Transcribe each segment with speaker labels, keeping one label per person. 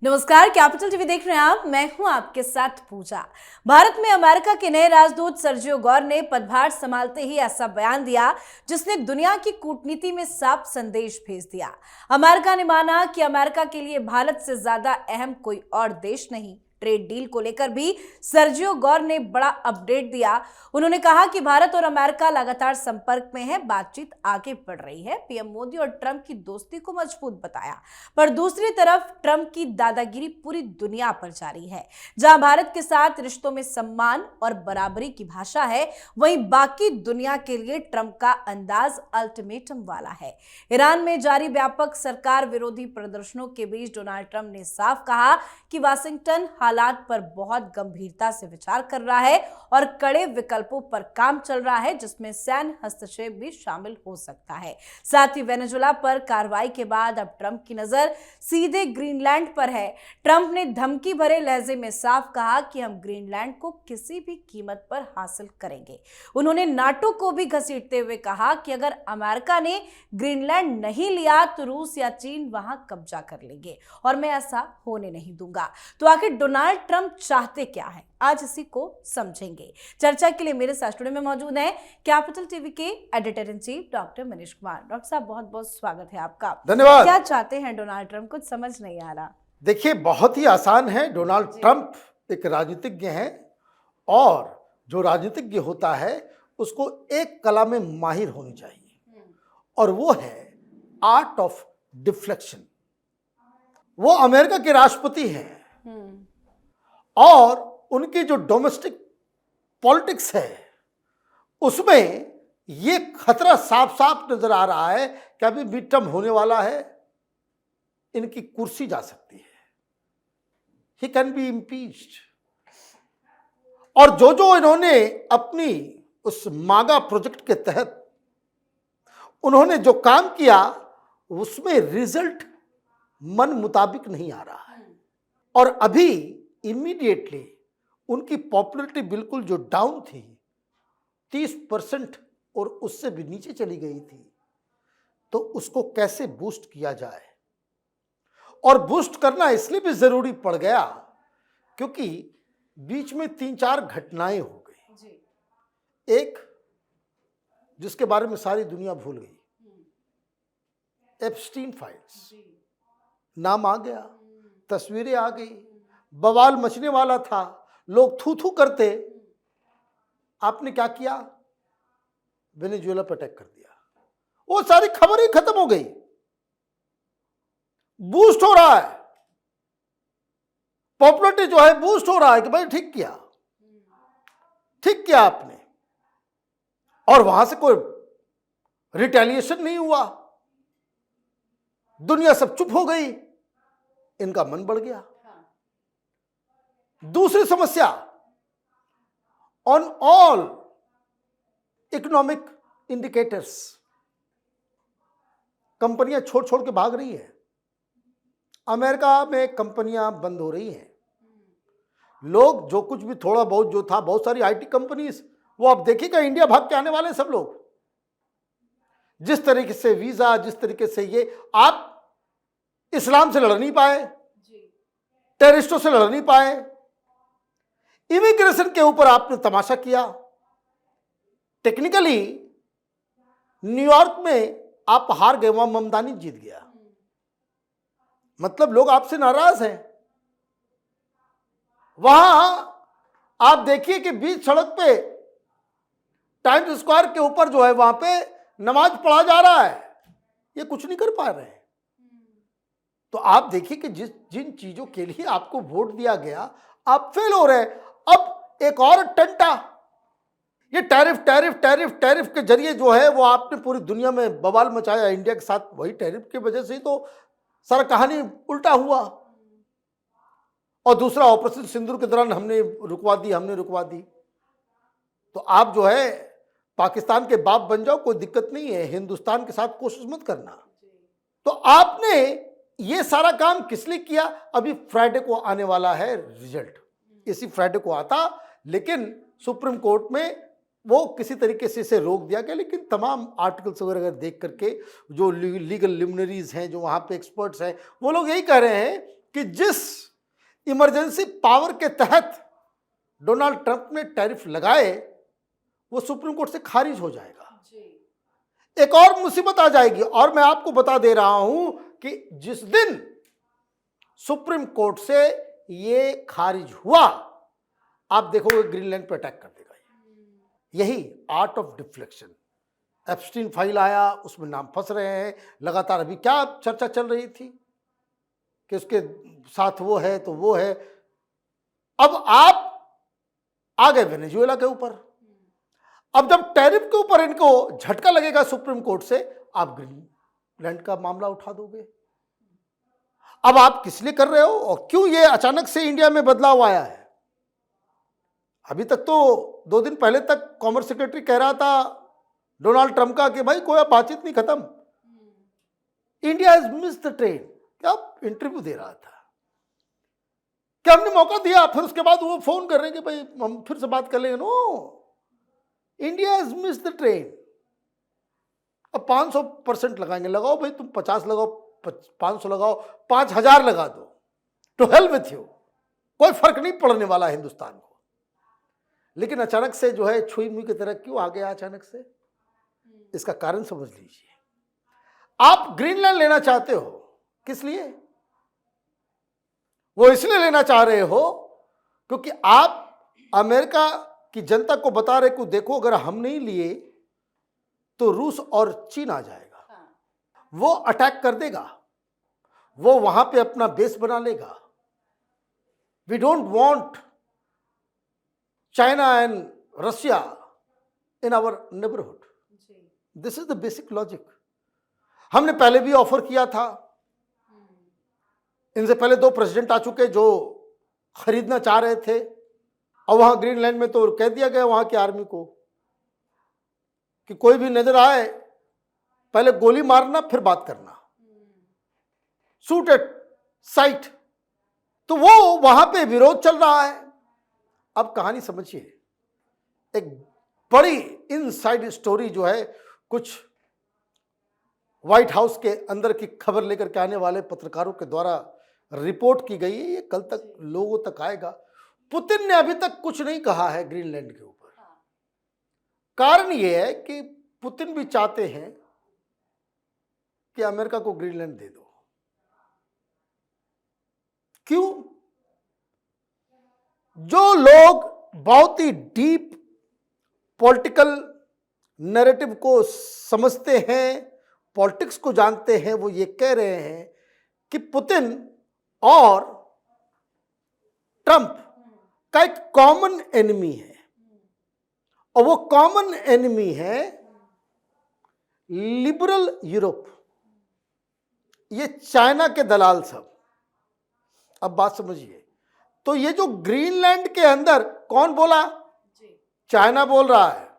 Speaker 1: नमस्कार, capital TV देख रहे हैं आप। मैं हूं आपके साथ पूजा। भारत में अमेरिका के नए राजदूत सर्जियो गौर ने पदभार संभालते ही ऐसा बयान दिया जिसने दुनिया की कूटनीति में साफ संदेश भेज दिया। अमेरिका ने माना कि अमेरिका के लिए भारत से ज्यादा अहम कोई और देश नहीं। ट्रेड डील को लेकर भी सर्जियो गौर ने बड़ा अपडेट दिया। उन्होंने कहा कि भारत और अमेरिका लगातार संपर्क में है, बातचीत आगे बढ़ रही है। पीएम मोदी और ट्रंप की दोस्ती को मजबूत बताया, पर दूसरी तरफ ट्रंप की दादागिरी पूरी दुनिया पर जारी है। जहां भारत के साथ रिश्तों में सम्मान और बराबरी की भाषा है, वहीं बाकी दुनिया के लिए ट्रंप का अंदाज अल्टीमेटम वाला है। ईरान में जारी व्यापक सरकार विरोधी प्रदर्शनों के बीच डोनाल्ड ट्रंप ने साफ कहा कि वाशिंगटन हालात पर बहुत गंभीरता से विचार कर रहा है और कड़े विकल्पों पर काम चल रहा है, जिसमें सैन्य हस्तक्षेप भी शामिल हो सकता है। साथ ही वेनेजुएला पर कार्रवाई के बाद अब ट्रंप की नजर सीधे ग्रीनलैंड पर है। ट्रंप ने धमकी भरे लहजे में साफ कहा कि हम ग्रीनलैंड को किसी भी कीमत पर हासिल करेंगे। उन्होंने नाटो को भी घसीटते हुए कहा कि अगर अमेरिका ने ग्रीनलैंड नहीं लिया तो रूस या चीन वहां कब्जा कर लेंगे और मैं ऐसा होने नहीं दूंगा। तो आखिर डोनाल्ड ट्रंप चाहते क्या है, आज इसी को समझेंगे। चर्चा के लिए मेरे साथ स्टूडियो में मौजूद हैं कैपिटल टीवी के editor in chief doctor Manish Kumar. Doctor साहब, बहुत बहुत स्वागत है आपका।
Speaker 2: धन्यवाद।
Speaker 1: क्या चाहते हैं डोनाल्ड ट्रंप, कुछ समझ नहीं आ रहा।
Speaker 2: देखिए, बहुत ही आसान है। डोनाल्ड ट्रंप एक राजनीतिज्ञ हैं और जो राजनीतिज्ञ होता है उसको एक कला में माहिर होनी चाहिए और वो है आर्ट ऑफ डिफ्लेक्शन। वो अमेरिका के राष्ट्रपति हैं और उनकी जो डोमेस्टिक पॉलिटिक्स है उसमें ये खतरा साफ साफ नजर आ रहा है कि अभी मिड टर्म होने वाला है, इनकी कुर्सी जा सकती है। He can be impeached. और जो इन्होंने अपनी उस मागा प्रोजेक्ट के तहत उन्होंने जो काम किया उसमें रिजल्ट मन मुताबिक नहीं आ रहा है और अभी इमीडिएटली उनकी पॉपुलैरिटी बिल्कुल जो डाउन थी 30% और उससे भी नीचे चली गई थी, तो उसको कैसे बूस्ट किया जाए। और बूस्ट करना इसलिए भी जरूरी पड़ गया क्योंकि बीच में 3-4 घटनाएं हो गई। एक जिसके बारे में सारी दुनिया भूल गई, एप्स्टीन फाइल्स। नाम आ गया, तस्वीरें आ गई, बवाल मचने वाला था, लोग थू थू करते। आपने क्या किया? वेनेजुएला पर अटैक कर दिया, वो सारी खबर ही खत्म हो गई। बूस्ट हो रहा है, पॉपुलैरिटी जो है बूस्ट हो रहा है कि भाई ठीक किया आपने। और वहां से कोई रिटेलिएशन नहीं हुआ, दुनिया सब चुप हो गई, इनका मन बढ़ गया। दूसरी समस्या, ऑन ऑल इकोनॉमिक इंडिकेटर्स कंपनियां छोड़ के भाग रही है। अमेरिका में कंपनियां बंद हो रही हैं। लोग जो कुछ भी थोड़ा बहुत जो था, बहुत सारी आईटी कंपनीज, वो अब देखिएगा इंडिया भाग के आने वाले सब लोग। जिस तरीके से वीजा, जिस तरीके से ये, आप इस्लाम से लड़ नहीं पाए, टेररिस्टों से लड़ नहीं पाए, इमिग्रेशन के ऊपर आपने तमाशा किया। टेक्निकली न्यूयॉर्क में आप हार गए, वहां ममदानी जीत गया। मतलब लोग आपसे नाराज हैं। वहां आप देखिए कि बीच सड़क पे टाइम्स स्क्वायर के ऊपर जो है वहां पे नमाज पढ़ा जा रहा है, ये कुछ नहीं कर पा रहे हैं। तो आप देखिए कि जिन चीजों के लिए आपको वोट दिया गया, आप फेल हो रहे हैं। अब एक और टंटा, ये टैरिफ के जरिए जो है वो आपने पूरी दुनिया में बवाल मचाया। इंडिया के साथ वही टैरिफ की वजह से ही तो सारा कहानी उल्टा हुआ। और दूसरा, ऑपरेशन सिंदूर के दौरान हमने रुकवा दी। तो आप जो है पाकिस्तान के बाप बन जाओ, कोई दिक्कत नहीं है, हिंदुस्तान के साथ कोशिश मत करना। तो आपने ये सारा काम किस लिए किया? अभी फ्राइडे को आने वाला है रिजल्ट, इसी फ्राइडे को आता, लेकिन सुप्रीम कोर्ट में वो किसी तरीके से इसे रोक दिया गया। लेकिन तमाम आर्टिकल्स वगैरह देख करके जो लीगल लिमिनरीज हैं, जो वहाँ पे एक्सपर्ट्स हैं, वो लोग यही कह रहे हैं कि जिस इमरजेंसी पावर के तहत डोनाल्ड ट्रंप ने टैरिफ लगाए वो सुप्रीम कोर्ट से खारिज हो जाएगा। एक और मुसीबत आ जाएगी। और मैं आपको बता दे रहा हूं कि जिस दिन सुप्रीम कोर्ट से ये खारिज हुआ, आप देखोगे ग्रीनलैंड पे अटैक कर देगा। यही art of deflection. Epstein file आया, उसमें नाम फंस रहे हैं लगातार। अभी क्या चर्चा चल रही थी कि उसके साथ वो है तो वो है। अब आप आ गए वेनेजुएला के ऊपर। अब जब टैरिफ के ऊपर इनको झटका लगेगा सुप्रीम कोर्ट से, आप ग्रीनलैंड का मामला उठा दोगे। अब आप किस लिए कर रहे हो और क्यों ये अचानक से इंडिया में बदलाव आया है? अभी तक तो 2 दिन पहले तक कॉमर्स सेक्रेटरी कह रहा था डोनाल्ड ट्रंप का कि भाई कोई बातचीत नहीं, खत्म, India has missed the train. क्या इंटरव्यू दे रहा था, क्या हमने मौका दिया? फिर उसके बाद वो फोन कर रहे हैं कि भाई हम फिर से बात कर लेंगे। No, India has missed the train. अब 500% लगाएंगे। लगाओ भाई, तुम 50 लगाओ, 500 लगाओ, 5000 लगा दो, टू हेल विथ यू। कोई फर्क नहीं पड़ने वाला हिंदुस्तान को। लेकिन अचानक से जो है छुई मुई की तरह क्यों आ गया अचानक से? इसका कारण समझ लीजिए। आप ग्रीनलैंड लेना चाहते हो, किस लिए? वो इसलिए लेना चाह रहे हो क्योंकि आप अमेरिका की जनता को बता रहे को देखो, अगर हम नहीं लिए तो रूस और चीन आ जाएगा, वो अटैक कर देगा, वो वहां पे अपना बेस बना लेगा। We don't want China and Russia in our neighbourhood. This is the basic logic. हमने पहले भी ऑफर किया था। इनसे पहले 2 प्रेसिडेंट आ चुके जो खरीदना चाह रहे थे, और वहां ग्रीनलैंड में तो कह दिया गया वहां की आर्मी को कि कोई भी नजर आए पहले गोली मारना फिर बात करना, शूट एट साइट। तो वो वहां पे विरोध चल रहा है। अब कहानी समझिए, एक बड़ी इनसाइड स्टोरी जो है, कुछ व्हाइट हाउस के अंदर की खबर लेकर के आने वाले पत्रकारों के द्वारा रिपोर्ट की गई है। ये कल तक लोगों तक आएगा। पुतिन ने अभी तक कुछ नहीं कहा है ग्रीनलैंड के ऊपर। कारण यह है कि पुतिन भी चाहते हैं कि अमेरिका को ग्रीनलैंड दे दो। क्यों? जो लोग बहुत ही डीप पॉलिटिकल नैरेटिव को समझते हैं, पॉलिटिक्स को जानते हैं, वो ये कह रहे हैं कि पुतिन और ट्रंप का एक कॉमन एनिमी है, और वो कॉमन एनिमी है लिबरल यूरोप, ये चाइना के दलाल सब। अब बात समझिए, तो ये जो ग्रीनलैंड के अंदर कौन बोला? चाइना बोल रहा है।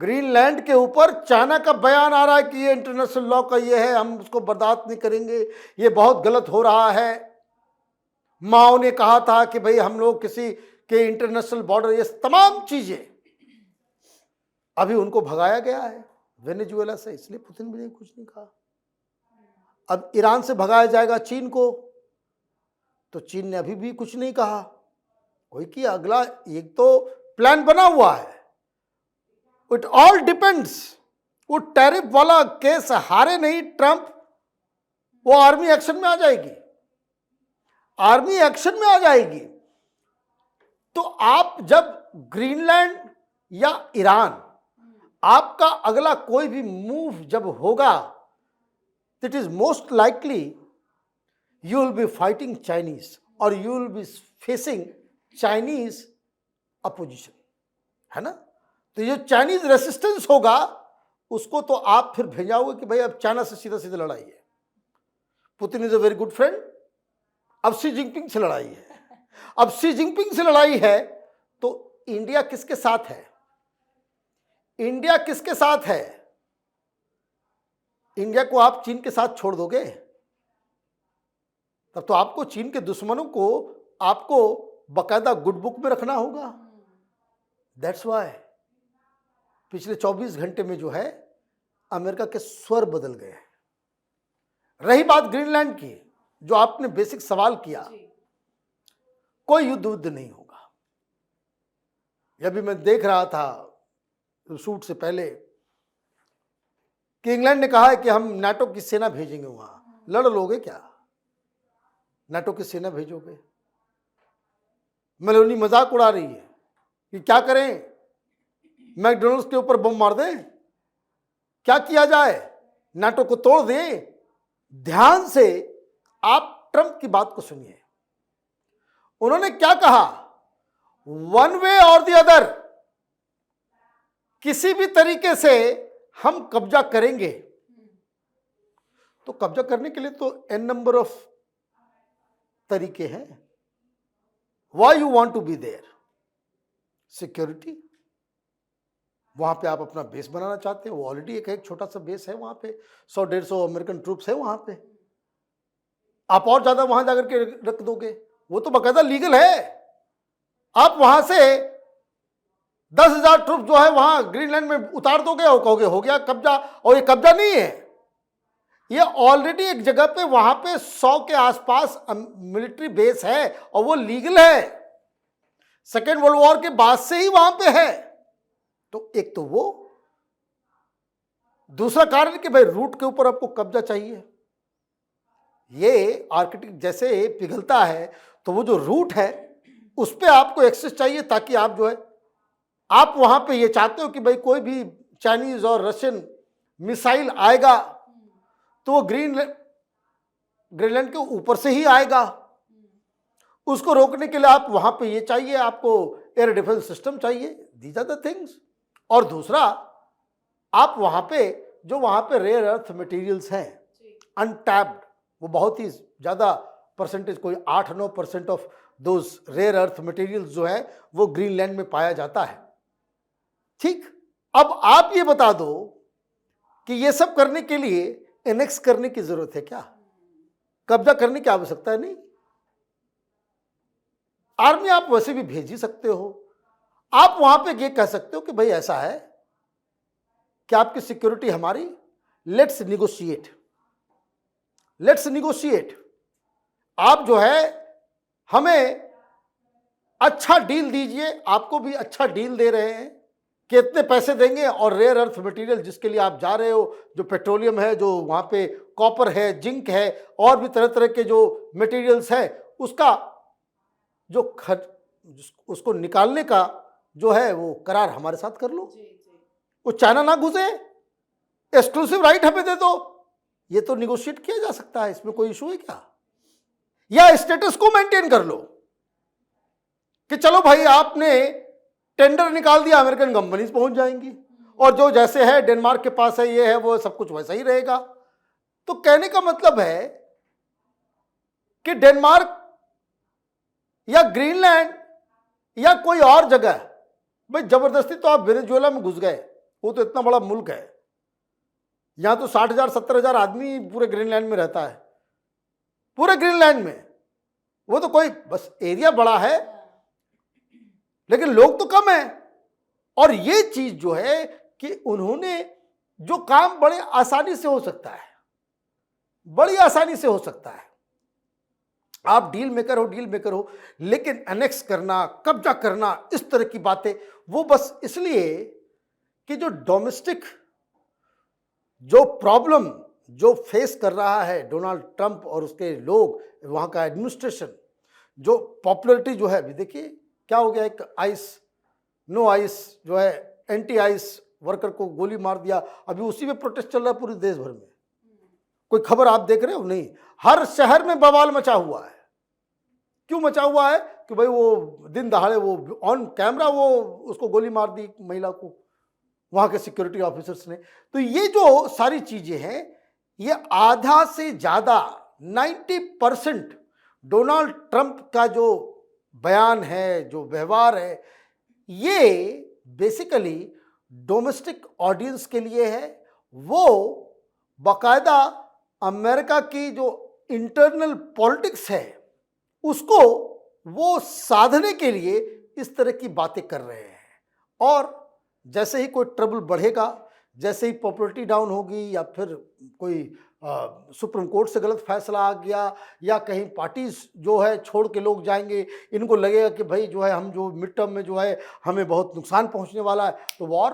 Speaker 2: ग्रीनलैंड के ऊपर चाइना का बयान आ रहा है कि ये इंटरनेशनल लॉ का ये है, हम उसको बर्दाश्त नहीं करेंगे, ये बहुत गलत हो रहा है। माओ ने कहा था कि भाई हम लोग किसी के इंटरनेशनल बॉर्डर, ये तमाम चीजें अभी उनको भगाया गया है वेनेजुएला से, इसलिए पुतिन भी ने कुछ नहीं कहा। अब ईरान से भगाया जाएगा चीन को, तो चीन ने अभी भी कुछ नहीं कहा। कोई कि अगला एक तो प्लान बना हुआ है। It all depends. वो टैरिफ वाला केस हारे नहीं ट्रंप, वो आर्मी एक्शन में आ जाएगी, आर्मी एक्शन में आ जाएगी। तो आप जब ग्रीनलैंड या ईरान, आपका अगला कोई भी मूव जब होगा, it is most likely you will be fighting Chinese और you will be facing Chinese opposition, है ना? तो ये चाइनीज रेसिस्टेंस होगा, उसको तो आप फिर भेजाओगे कि भाई अब चाइना से सीधा सीधा लड़ाई है। Putin is a very good friend, अब शी जिनपिंग से लड़ाई है। अब शी जिनपिंग से लड़ाई है तो इंडिया किसके साथ है? इंडिया किसके साथ है? इंडिया को आप चीन के साथ छोड़ दोगे? तब तो आपको चीन के दुश्मनों को आपको बकायदा गुड बुक में रखना होगा। दैट्स वाई पिछले 24 घंटे में जो है अमेरिका के स्वर बदल गए। रही बात ग्रीनलैंड की, जो आपने बेसिक सवाल किया, कोई युद्ध नहीं होगा। अभी मैं देख रहा था शूट से पहले कि इंग्लैंड ने कहा है कि हम नाटो की सेना भेजेंगे वहां। लड़ लोगे क्या? नाटो की सेना भेजोगे? मेलोनी मजाक उड़ा रही है कि क्या करें, मैकडोनल्ड्स के ऊपर बम मार दें, क्या किया जाए, नाटो को तोड़ दें। ध्यान से आप ट्रंप की बात को सुनिए। उन्होंने क्या कहा? वन वे और द अदर, किसी भी तरीके से हम कब्जा करेंगे। तो कब्जा करने के लिए तो एन नंबर ऑफ तरीके हैं। Why you want to be there? Security, वहां पे आप अपना बेस बनाना चाहते हैं, वो ऑलरेडी एक छोटा सा बेस है वहां पे, 100-150 अमेरिकन ट्रूप्स है वहां पे। आप और ज्यादा वहां जाकर के रख दोगे, वो तो बकायदा लीगल है। आप वहां से 10,000 ट्रूप जो है वहां ग्रीनलैंड में उतार दोगे और कहोगे हो गया कब्जा। और ये कब्जा नहीं है, ये ऑलरेडी एक जगह पे वहां पे 100 के आसपास मिलिट्री बेस है और वो लीगल है। सेकेंड वर्ल्ड वॉर के बाद से ही वहां पे है। तो एक तो वो, दूसरा कारण कि भाई रूट के ऊपर आपको कब्जा चाहिए। ये आर्किटेक्ट जैसे पिघलता है तो वो जो रूट है उस पर आपको एक्सेस चाहिए, ताकि आप जो है आप वहां पे ये चाहते हो कि भाई कोई भी चाइनीज और रशियन मिसाइल आएगा तो वो ग्रीनलैंड के ऊपर से ही आएगा। उसको रोकने के लिए आप वहां पे ये चाहिए, आपको एयर डिफेंस सिस्टम चाहिए। These are the things. और दूसरा, आप वहां पे रेयर अर्थ मटेरियल्स हैं अनटैप्ड, वो बहुत ही ज्यादा परसेंटेज, कोई 8-9% of those rare earth materials जो है वो ग्रीनलैंड में पाया जाता है। ठीक, अब आप ये बता दो कि ये सब करने के लिए एनेक्स करने की जरूरत है क्या? कब्जा करने की आवश्यकता नहीं। आर्मी आप वैसे भी भेज ही सकते हो। आप वहां पे ये कह सकते हो कि भाई ऐसा है कि आपकी सिक्योरिटी हमारी, लेट्स निगोशिएट। आप जो है हमें अच्छा डील दीजिए, आपको भी अच्छा डील दे रहे हैं कि इतने पैसे देंगे और रेयर अर्थ मटेरियल जिसके लिए आप जा रहे हो, जो पेट्रोलियम है, जो वहां पे कॉपर है, जिंक है, और भी तरह तरह के जो मटेरियल्स है, उसका जो खर्च, उसको निकालने का जो है वो करार हमारे साथ कर लो। वो चाइना ना घुसे, एक्सक्लूसिव राइट हमें दे दो। ये तो निगोशिएट किया जा सकता है, इसमें कोई इशू है क्या? या स्टेटस को मेंटेन कर लो कि चलो भाई आपने टेंडर निकाल दिया, अमेरिकन कंपनीज पहुंच जाएंगी और जो जैसे है डेनमार्क के पास है, ये है, वो सब कुछ वैसा ही रहेगा। तो कहने का मतलब है कि डेनमार्क या ग्रीनलैंड या कोई और जगह, भाई जबरदस्ती तो आप वेनेजुएला में घुस गए, वो तो इतना बड़ा मुल्क है, यहां तो 60,000-70,000 आदमी पूरे ग्रीनलैंड में रहता है, पूरे ग्रीनलैंड में। वो तो कोई बस एरिया बड़ा है लेकिन लोग तो कम है। और ये चीज जो है कि उन्होंने जो काम बड़े आसानी से हो सकता है, बड़ी आसानी से हो सकता है, आप डील मेकर हो, लेकिन एनेक्स करना, कब्जा करना, इस तरह की बातें, वो बस इसलिए कि जो डोमेस्टिक जो प्रॉब्लम जो फेस कर रहा है डोनाल्ड ट्रंप और उसके लोग, वहां का एडमिनिस्ट्रेशन, जो पॉपुलरिटी जो है, अभी देखिए क्या हो गया, एक नो आइस जो है, एंटी आइस वर्कर को गोली मार दिया, अभी उसी में प्रोटेस्ट चल रहा है पूरे देश भर में। कोई खबर आप देख रहे हो? नहीं। हर शहर में बवाल मचा हुआ है। क्यों मचा हुआ है? कि भाई वो दिन दहाड़े वो ऑन कैमरा वो उसको गोली मार दी महिला को, वहां के सिक्योरिटी ऑफिसर्स ने। तो ये जो सारी चीजें हैं, ये आधा से ज्यादा 90% डोनाल्ड ट्रंप का जो बयान है, जो व्यवहार है, ये बेसिकली डोमेस्टिक ऑडियंस के लिए है। वो बाकायदा अमेरिका की जो इंटरनल पॉलिटिक्स है उसको वो साधने के लिए इस तरह की बातें कर रहे हैं। और जैसे ही कोई ट्रबल बढ़ेगा, जैसे ही पॉपुलरिटी डाउन होगी या फिर कोई सुप्रीम कोर्ट से गलत फैसला आ गया या कहीं पार्टीज जो है छोड़ के लोग जाएंगे, इनको लगेगा कि भाई जो है हम जो मिड टर्म में जो है हमें बहुत नुकसान पहुंचने वाला है, तो वॉर,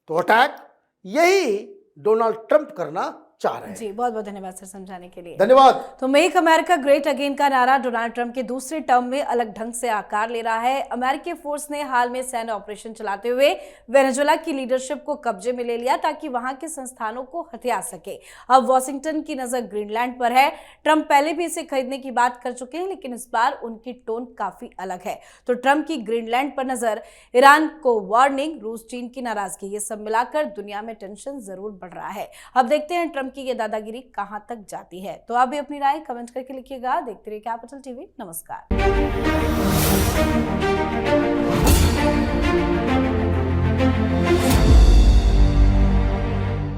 Speaker 2: तो अटैक, यही डोनाल्ड ट्रंप करना चाह रहे हैं।
Speaker 1: जी, बहुत बहुत धन्यवाद सर समझाने के लिए।
Speaker 2: धन्यवाद।
Speaker 1: तो मेक अमेरिका ग्रेट अगेन का नारा डोनाल्ड ट्रंप के दूसरे टर्म में अलग ढंग से आकार ले रहा है। अमेरिकी फोर्स ने हाल में सैन्य ऑपरेशन चलाते हुए वेनेजुएला की लीडरशिप को कब्जे में ले लिया ताकि वहां के संस्थानों को हथिया सके। अब वॉशिंगटन की नजर ग्रीनलैंड पर है। ट्रंप पहले भी इसे खरीदने की बात कर चुके हैं, लेकिन इस बार उनकी टोन काफी अलग है। तो ट्रंप की ग्रीनलैंड पर नजर, ईरान को वार्निंग, रूस चीन की नाराजगी, ये सब मिलाकर दुनिया में टेंशन जरूर बढ़ रहा है। अब देखते हैं ट्रंप की ये दादागिरी कहां तक जाती है। तो आप भी अपनी राय कमेंट करके लिखिएगा। देखते रहिए कैपिटल टीवी। नमस्कार।